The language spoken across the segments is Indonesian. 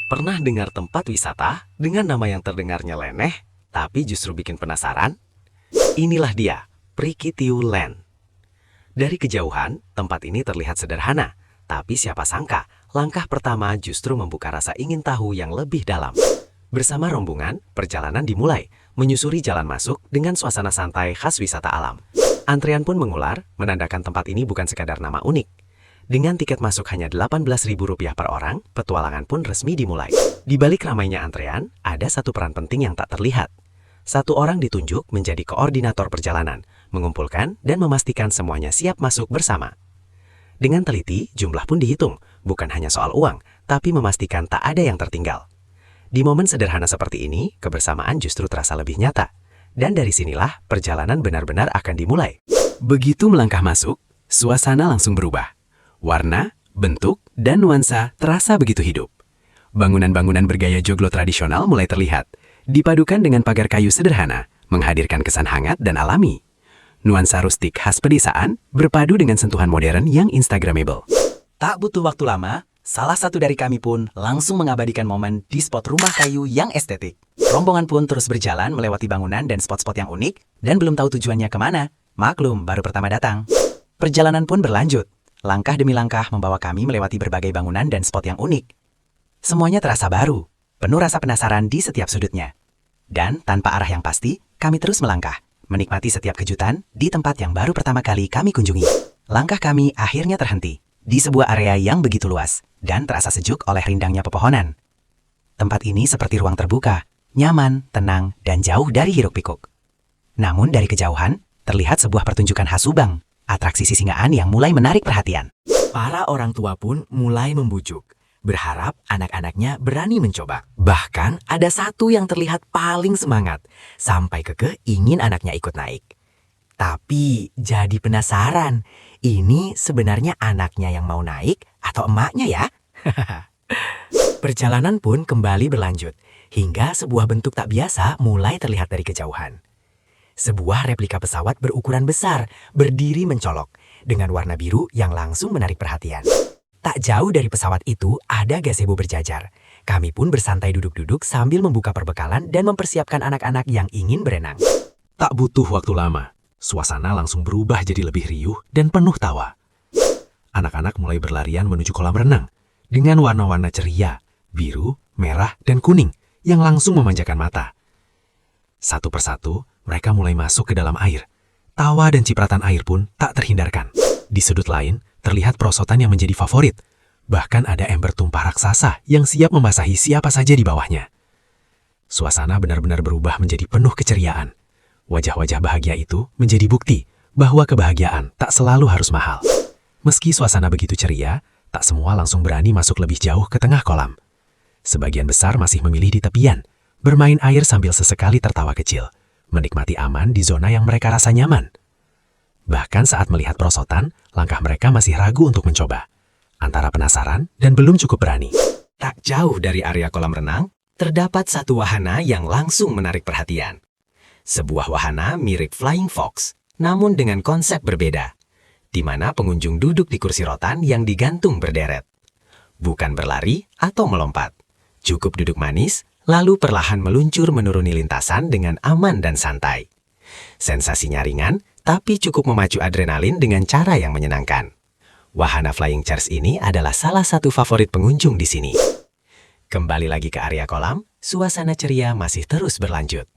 Pernah dengar tempat wisata dengan nama yang terdengar nyeleneh, tapi justru bikin penasaran? Inilah dia, Prikitiu Land. Dari kejauhan, tempat ini terlihat sederhana, tapi siapa sangka, langkah pertama justru membuka rasa ingin tahu yang lebih dalam. Bersama rombongan, perjalanan dimulai, menyusuri jalan masuk dengan suasana santai khas wisata alam. Antrean pun mengular, menandakan tempat ini bukan sekadar nama unik. Dengan tiket masuk hanya Rp18.000 per orang, petualangan pun resmi dimulai. Di balik ramainya antrean, ada satu peran penting yang tak terlihat. Satu orang ditunjuk menjadi koordinator perjalanan, mengumpulkan dan memastikan semuanya siap masuk bersama. Dengan teliti, jumlah pun dihitung, bukan hanya soal uang, tapi memastikan tak ada yang tertinggal. Di momen sederhana seperti ini, kebersamaan justru terasa lebih nyata. Dan dari sinilah, perjalanan benar-benar akan dimulai. Begitu melangkah masuk, suasana langsung berubah. Warna, bentuk, dan nuansa terasa begitu hidup. Bangunan-bangunan bergaya joglo tradisional mulai terlihat, dipadukan dengan pagar kayu sederhana, menghadirkan kesan hangat dan alami. Nuansa rustik khas pedesaan berpadu dengan sentuhan modern yang instagramable. Tak butuh waktu lama, salah satu dari kami pun langsung mengabadikan momen di spot rumah kayu yang estetik. Rombongan pun terus berjalan melewati bangunan dan spot-spot yang unik, dan belum tahu tujuannya kemana. Maklum, baru pertama datang. Perjalanan pun berlanjut. Langkah demi langkah membawa kami melewati berbagai bangunan dan spot yang unik. Semuanya terasa baru, penuh rasa penasaran di setiap sudutnya. Dan tanpa arah yang pasti, kami terus melangkah, menikmati setiap kejutan di tempat yang baru pertama kali kami kunjungi. Langkah kami akhirnya terhenti di sebuah area yang begitu luas dan terasa sejuk oleh rindangnya pepohonan. Tempat ini seperti ruang terbuka, nyaman, tenang, dan jauh dari hiruk-pikuk. Namun dari kejauhan, terlihat sebuah pertunjukan khas Subang, atraksi sisingaan yang mulai menarik perhatian. Para orang tua pun mulai membujuk, berharap anak-anaknya berani mencoba. Bahkan ada satu yang terlihat paling semangat, sampai kekeh ingin anaknya ikut naik. Tapi jadi penasaran, ini sebenarnya anaknya yang mau naik atau emaknya ya? Perjalanan pun kembali berlanjut, hingga sebuah bentuk tak biasa mulai terlihat dari kejauhan. Sebuah replika pesawat berukuran besar, berdiri mencolok, dengan warna biru yang langsung menarik perhatian. Tak jauh dari pesawat itu ada gazebo berjajar. Kami pun bersantai duduk-duduk sambil membuka perbekalan dan mempersiapkan anak-anak yang ingin berenang. Tak butuh waktu lama, suasana langsung berubah jadi lebih riuh dan penuh tawa. Anak-anak mulai berlarian menuju kolam renang, dengan warna-warna ceria, biru, merah, dan kuning, yang langsung memanjakan mata. Satu persatu, mereka mulai masuk ke dalam air. Tawa dan cipratan air pun tak terhindarkan. Di sudut lain, terlihat perosotan yang menjadi favorit. Bahkan ada ember tumpah raksasa yang siap membasahi siapa saja di bawahnya. Suasana benar-benar berubah menjadi penuh keceriaan. Wajah-wajah bahagia itu menjadi bukti bahwa kebahagiaan tak selalu harus mahal. Meski suasana begitu ceria, tak semua langsung berani masuk lebih jauh ke tengah kolam. Sebagian besar masih memilih di tepian, bermain air sambil sesekali tertawa kecil, menikmati aman di zona yang mereka rasa nyaman. Bahkan saat melihat perosotan, langkah mereka masih ragu untuk mencoba, antara penasaran dan belum cukup berani. Tak jauh dari area kolam renang, terdapat satu wahana yang langsung menarik perhatian. Sebuah wahana mirip Flying Fox, namun dengan konsep berbeda, di mana pengunjung duduk di kursi rotan yang digantung berderet. Bukan berlari atau melompat, cukup duduk manis, lalu perlahan meluncur menuruni lintasan dengan aman dan santai. Sensasinya ringan, tapi cukup memacu adrenalin dengan cara yang menyenangkan. Wahana Flying Chairs ini adalah salah satu favorit pengunjung di sini. Kembali lagi ke area kolam, suasana ceria masih terus berlanjut.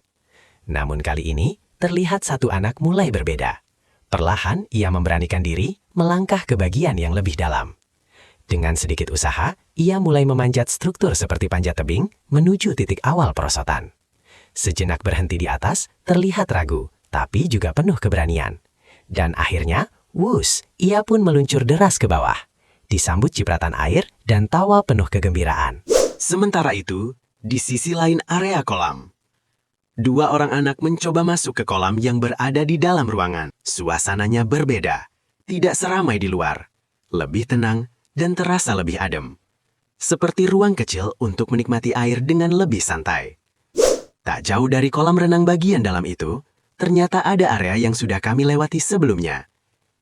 Namun kali ini, terlihat satu anak mulai berbeda. Perlahan, ia memberanikan diri melangkah ke bagian yang lebih dalam. Dengan sedikit usaha, ia mulai memanjat struktur seperti panjat tebing menuju titik awal perosotan. Sejenak berhenti di atas, terlihat ragu, tapi juga penuh keberanian. Dan akhirnya, wush, ia pun meluncur deras ke bawah, disambut cipratan air dan tawa penuh kegembiraan. Sementara itu, di sisi lain area kolam, dua orang anak mencoba masuk ke kolam yang berada di dalam ruangan. Suasananya berbeda, tidak seramai di luar, lebih tenang, dan terasa lebih adem. Seperti ruang kecil untuk menikmati air dengan lebih santai. Tak jauh dari kolam renang bagian dalam itu, ternyata ada area yang sudah kami lewati sebelumnya.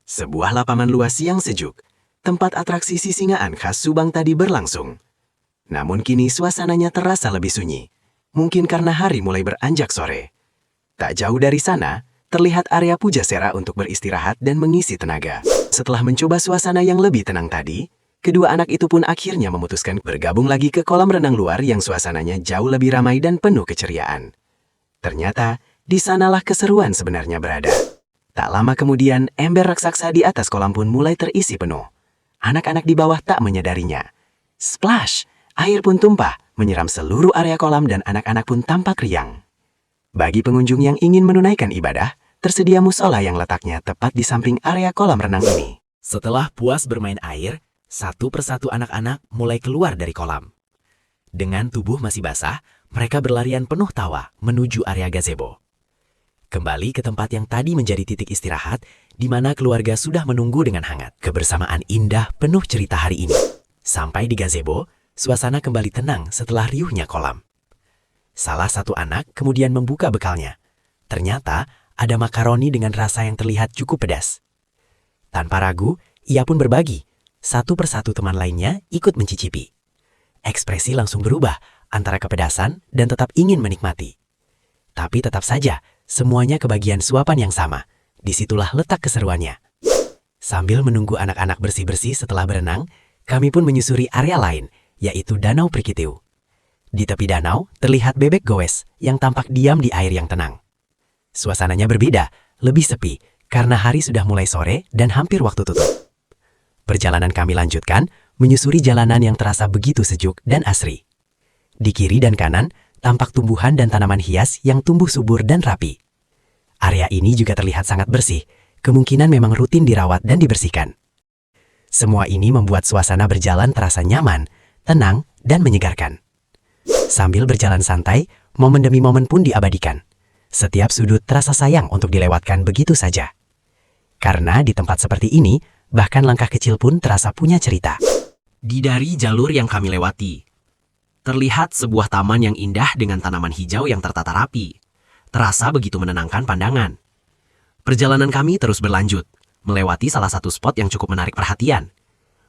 Sebuah lapangan luas yang sejuk, tempat atraksi sisingaan khas Subang tadi berlangsung. Namun kini suasananya terasa lebih sunyi. Mungkin karena hari mulai beranjak sore. Tak jauh dari sana, terlihat area Pujasera untuk beristirahat dan mengisi tenaga. Setelah mencoba suasana yang lebih tenang tadi, kedua anak itu pun akhirnya memutuskan bergabung lagi ke kolam renang luar yang suasananya jauh lebih ramai dan penuh keceriaan. Ternyata, di sanalah keseruan sebenarnya berada. Tak lama kemudian, ember raksasa di atas kolam pun mulai terisi penuh. Anak-anak di bawah tak menyadarinya. Splash! Air pun tumpah, menyiram seluruh area kolam dan anak-anak pun tampak riang. Bagi pengunjung yang ingin menunaikan ibadah, tersedia musola yang letaknya tepat di samping area kolam renang ini. Setelah puas bermain air, satu persatu anak-anak mulai keluar dari kolam. Dengan tubuh masih basah, mereka berlarian penuh tawa menuju area gazebo. Kembali ke tempat yang tadi menjadi titik istirahat, di mana keluarga sudah menunggu dengan hangat. Kebersamaan indah penuh cerita hari ini. Sampai di gazebo, suasana kembali tenang setelah riuhnya kolam. Salah satu anak kemudian membuka bekalnya. Ternyata ada makaroni dengan rasa yang terlihat cukup pedas. Tanpa ragu, ia pun berbagi. Satu persatu teman lainnya ikut mencicipi. Ekspresi langsung berubah antara kepedasan dan tetap ingin menikmati. Tapi tetap saja, semuanya kebagian suapan yang sama. Disitulah letak keseruannya. Sambil menunggu anak-anak bersih-bersih setelah berenang, kami pun menyusuri area lain, yaitu Danau Prikitiu. Di tepi danau, terlihat bebek goes yang tampak diam di air yang tenang. Suasananya berbeda, lebih sepi, karena hari sudah mulai sore dan hampir waktu tutup. Perjalanan kami lanjutkan, menyusuri jalanan yang terasa begitu sejuk dan asri. Di kiri dan kanan, tampak tumbuhan dan tanaman hias yang tumbuh subur dan rapi. Area ini juga terlihat sangat bersih, kemungkinan memang rutin dirawat dan dibersihkan. Semua ini membuat suasana berjalan terasa nyaman, tenang, dan menyegarkan. Sambil berjalan santai, momen demi momen pun diabadikan. Setiap sudut terasa sayang untuk dilewatkan begitu saja. Karena di tempat seperti ini, bahkan langkah kecil pun terasa punya cerita. Di dari jalur yang kami lewati, terlihat sebuah taman yang indah dengan tanaman hijau yang tertata rapi. Terasa begitu menenangkan pandangan. Perjalanan kami terus berlanjut, melewati salah satu spot yang cukup menarik perhatian.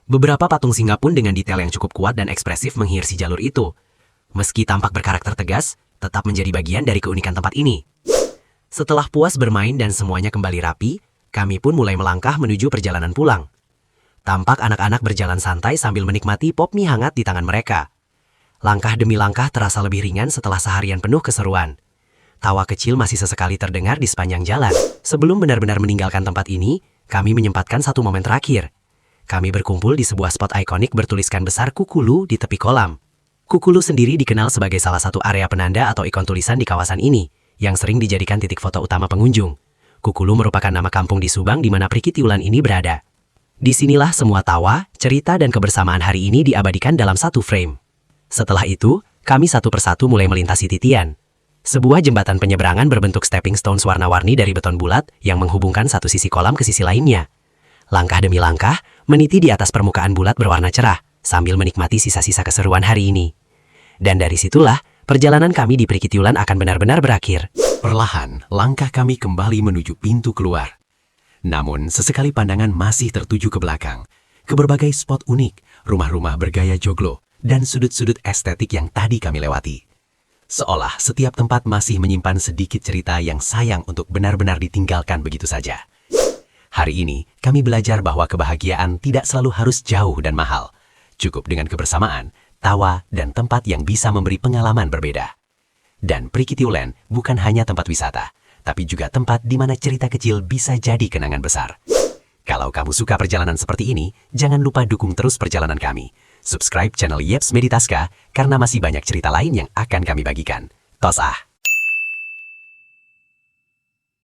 Beberapa patung singa pun dengan detail yang cukup kuat dan ekspresif menghiasi jalur itu. Meski tampak berkarakter tegas, tetap menjadi bagian dari keunikan tempat ini. Setelah puas bermain dan semuanya kembali rapi, kami pun mulai melangkah menuju perjalanan pulang. Tampak anak-anak berjalan santai sambil menikmati pop mie hangat di tangan mereka. Langkah demi langkah terasa lebih ringan setelah seharian penuh keseruan. Tawa kecil masih sesekali terdengar di sepanjang jalan. Sebelum benar-benar meninggalkan tempat ini, kami menyempatkan satu momen terakhir. Kami berkumpul di sebuah spot ikonik bertuliskan besar Kukulu di tepi kolam. Kukulu sendiri dikenal sebagai salah satu area penanda atau ikon tulisan di kawasan ini, yang sering dijadikan titik foto utama pengunjung. Kukulu merupakan nama kampung di Subang di mana Prikitiulan ini berada. Disinilah semua tawa, cerita, dan kebersamaan hari ini diabadikan dalam satu frame. Setelah itu, kami satu persatu mulai melintasi titian. Sebuah jembatan penyeberangan berbentuk stepping stones warna-warni dari beton bulat yang menghubungkan satu sisi kolam ke sisi lainnya. Langkah demi langkah, meniti di atas permukaan bulat berwarna cerah, sambil menikmati sisa-sisa keseruan hari ini. Dan dari situlah, perjalanan kami di Prikitiulan akan benar-benar berakhir. Perlahan, langkah kami kembali menuju pintu keluar. Namun, sesekali pandangan masih tertuju ke belakang, ke berbagai spot unik, rumah-rumah bergaya joglo, dan sudut-sudut estetik yang tadi kami lewati. Seolah setiap tempat masih menyimpan sedikit cerita yang sayang untuk benar-benar ditinggalkan begitu saja. Hari ini, kami belajar bahwa kebahagiaan tidak selalu harus jauh dan mahal. Cukup dengan kebersamaan, tawa, dan tempat yang bisa memberi pengalaman berbeda. Dan Prikitiulan bukan hanya tempat wisata, tapi juga tempat di mana cerita kecil bisa jadi kenangan besar. Kalau kamu suka perjalanan seperti ini, jangan lupa dukung terus perjalanan kami. Subscribe channel Yeps Meditaska karena masih banyak cerita lain yang akan kami bagikan. Tos ah!